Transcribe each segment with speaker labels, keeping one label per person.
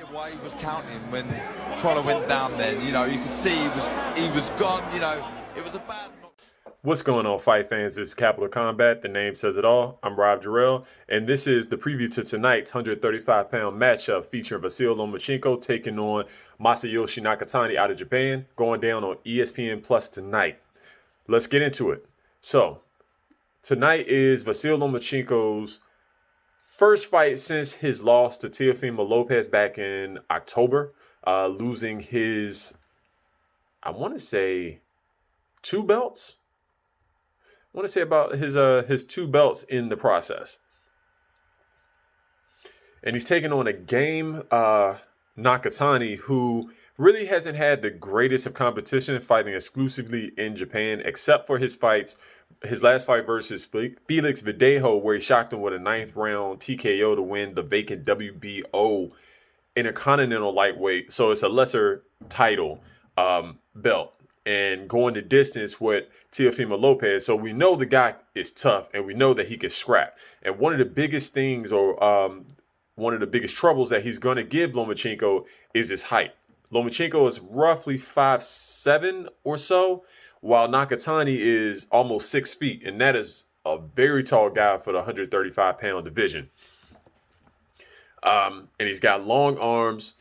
Speaker 1: Why he was counting when Crawler went down then, you know, you could see he was gone, you know, it was a bad knock.
Speaker 2: What's going on, fight fans? This is Capital Combat. The name says it all. I'm Rob Jarrell, and this is the preview to tonight's 135-pound matchup featuring Vasyl Lomachenko taking on Masayoshi Nakatani out of Japan, going down on ESPN Plus tonight. Let's get into it. So, tonight is Vasyl Lomachenko's first fight since his loss to Teofimo Lopez back in October, losing his, I want to say, 2 belts. I want to say about his 2 belts in the process. And he's taking on a game Nakatani, who really hasn't had the greatest of competition, fighting exclusively in Japan, except for his last fight versus Felix Verdejo, where he shocked him with a 9th round TKO to win the vacant WBO Intercontinental lightweight. So it's a lesser title belt. And going the distance with Teofimo Lopez. So we know the guy is tough, and we know that he can scrap. And one of the biggest things, or one of the biggest troubles that he's going to give Lomachenko is his height. Lomachenko is roughly 5'7" or so, while Nakatani is almost 6 feet. And that is a very tall guy for the 135-pound division. And he's got long arms,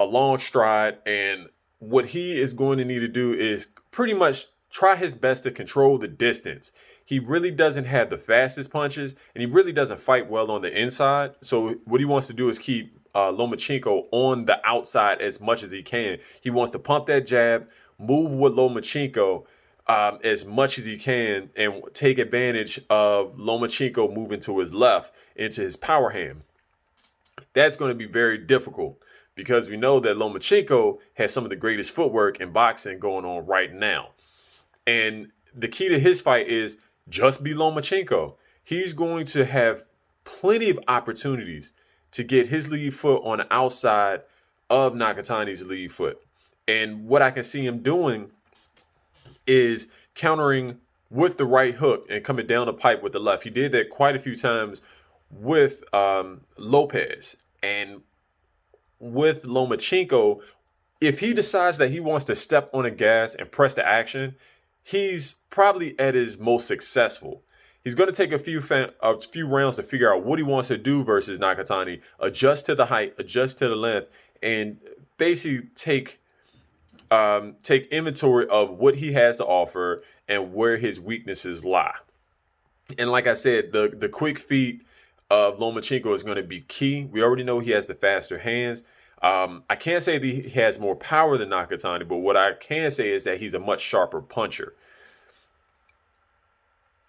Speaker 2: a long stride, and what he is going to need to do is pretty much try his best to control the distance. He really doesn't have the fastest punches, and he really doesn't fight well on the inside. So what he wants to do is keep Lomachenko on the outside as much as he can. He wants to pump that jab, move with Lomachenko as much as he can, and take advantage of Lomachenko moving to his left into his power hand. That's going to be very difficult, because we know that Lomachenko has some of the greatest footwork in boxing going on right now. And the key to his fight is just be Lomachenko. He's going to have plenty of opportunities to get his lead foot on the outside of Nakatani's lead foot. And what I can see him doing is countering with the right hook and coming down the pipe with the left. He did that quite a few times with Lopez. And with Lomachenko, if he decides that he wants to step on the gas and press the action, he's probably at his most successful. He's going to take a few rounds to figure out what he wants to do versus Nakatani, adjust to the height, adjust to the length, and basically take inventory of what he has to offer and where his weaknesses lie. And like I said, the quick feet of Lomachenko is going to be key. We already know he has the faster hands. I can't say that he has more power than Nakatani, but what I can say is that he's a much sharper puncher.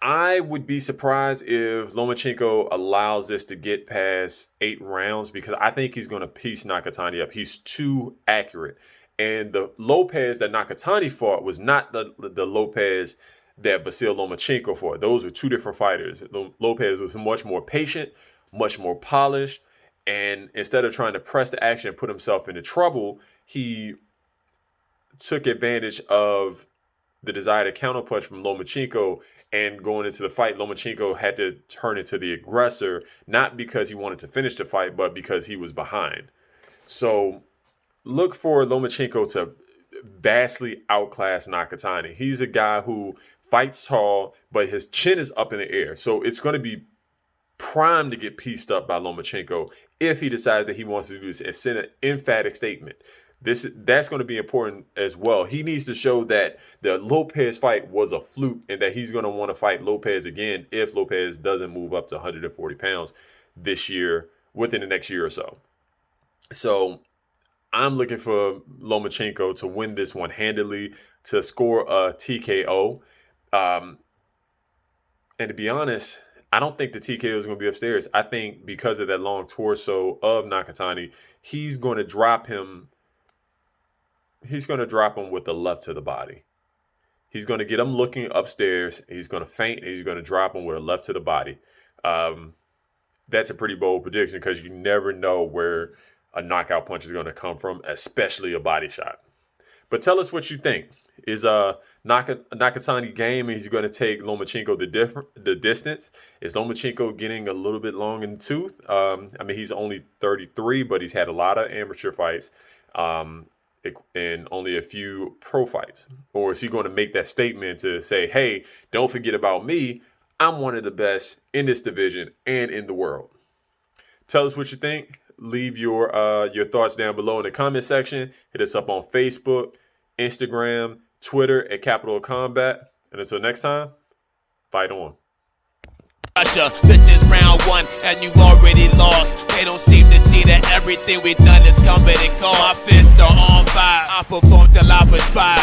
Speaker 2: I would be surprised if Lomachenko allows this to get past 8 rounds, because I think he's going to piece Nakatani up. He's too accurate. And the Lopez that Nakatani fought was not the Lopez that Vasyl Lomachenko fought. Those were 2 different fighters. Lopez was much more patient, much more polished, and instead of trying to press the action and put himself into trouble, he took advantage of the desire to counterpunch from Lomachenko, and going into the fight, Lomachenko had to turn into the aggressor, not because he wanted to finish the fight, but because he was behind. So look for Lomachenko to vastly outclass Nakatani. He's a guy who fights tall, but his chin is up in the air. So it's going to be primed to get pieced up by Lomachenko if he decides that he wants to do this and send an emphatic statement. That's going to be important as well. He needs to show that the Lopez fight was a fluke and that he's going to want to fight Lopez again if Lopez doesn't move up to 140 pounds this year, within the next year or so. So I'm looking for Lomachenko to win this one handily, to score a TKO. And to be honest, I don't think the TKO is going to be upstairs. I think because of that long torso of Nakatani, he's going to drop him. He's going to drop him with the left to the body. He's going to get him looking upstairs. He's going to feint, and he's going to drop him with a left to the body. That's a pretty bold prediction, because you never know where a knockout punch is going to come from, especially a body shot. But tell us what you think. Is Nakatani game? Is he going to take Lomachenko the distance? Is Lomachenko getting a little bit long in the tooth? I mean, he's only 33, but he's had a lot of amateur fights and only a few pro fights. Or is he going to make that statement to say, hey, don't forget about me. I'm one of the best in this division and in the world. Tell us what you think. Leave your thoughts down below in the comment section. Hit us up on Facebook, Instagram, Twitter at Capital Combat. And until next time, fight on.
Speaker 3: This is round one, and you've already lost. They don't seem to see that everything we've done is coming and cost. My fists are on fire. I perform till I perspire.